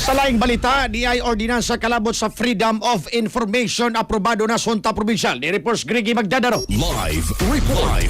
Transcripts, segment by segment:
Sa laing balita, DI ordinansa kalabot sa Freedom of Information aprobado na sa Junta Provincial. Ni Reports Gregi Magdadaro. Live report.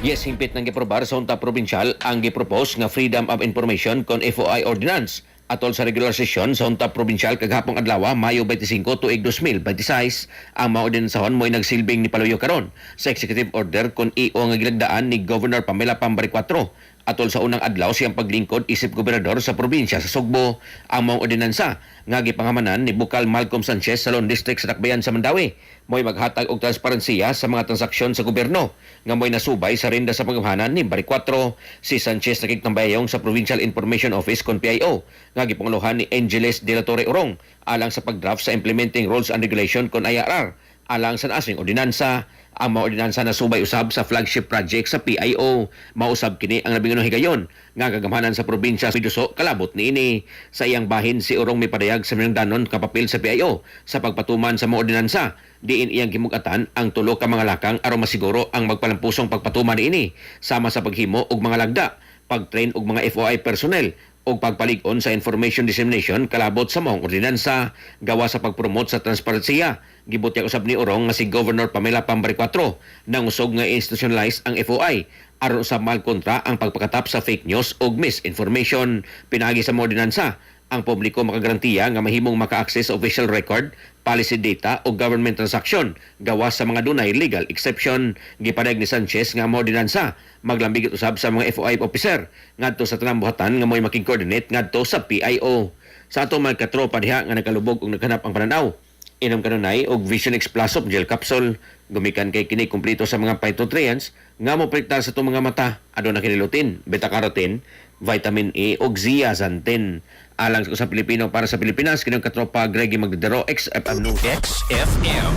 Yes, hingpit ng giprobar sa Junta Provincial ang gipropose nga Freedom of Information kon FOI Ordinance atol sa regular session sa Junta Provincial kagahapong adlaw Mayo 25 tuig 2026. Ang mga ordinansahon mo'y nagsilbing ni paluyo karon sa executive order kon iyo nga gilagdaan ni Governor Pamela Pambari IV atol sa unang adlaw siyang paglingkod isip gobernador sa probinsya sa Sugbo. Ang mga ordinansa nga gipangamanan ni Bukal Malcolm Sanchez sa Lone District sa Tacbayan sa Mandawi mo'y maghatag og transparensiya sa mga transaksyon sa gobyerno nga mo'y nasubay sa rinda sa pangamahanan ni Bari 4. Si Sanchez nakiktambayong sa Provincial Information Office kon PIO nga gipanguluhan ni Angeles de la Torre Orong alang sa pagdraft sa Implementing Rules and Regulation kon IRR alang sa asing ordinansa. Ang mga ordinansa na subay usab sa flagship project sa PIO. Mausab kini ang labing higayon nga kagamhanan sa probinsya sa Piduso kalabot niini. Sa iyang bahin si Orong may padayag sa minangdanon kapapil sa PIO sa pagpatuman sa mga ordinansa. Diin iyang gimugatan ang tulo ka mga lakang aron masiguro ang magpalampusong pagpatuman niini sama sa paghimo og mga lagda, pag-train og mga FOI personnel o pagpalig-on sa information dissemination kalabot sa mga ordinansa gawa sa pagpromote sa transparensiya. Gibutyag usab ni Orong nga si Governor Pamela Pambari IV nang usog nga institutionalize ang FOI aron usab malkontra ang pagpakatap sa fake news o misinformation. Pinagi sa mga ordinansa, ang publiko makagarantiya nga mahimong maka-access sa official record, policy data o government transaction gawas sa mga dunay legal exception. Gipadayag ni Sanchez nga mga ordinansa maglambigit usab sa mga FOI officer ngadto sa tanang buhatan nga mo'y making-coordinate ngadto sa PIO. Sa ato mga katropa diha nga nagalubog ug naghanap ang pananaw, inom kanunay og Vision X Plus of gel capsule. Gumikan kay kini kumpleto sa mga phytonutrients nga moprotektar sa itong mga mata. Aduna kini lutein, beta-carotene, vitamin A ug zeaxanthin. Alang sa Pilipino para sa Pilipinas, kinang katropa Gregi Magdadaro, XFM News. XFM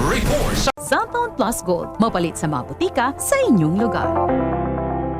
report. Cellphone Plus Gold, mapalit sa mga butika sa inyong lugar.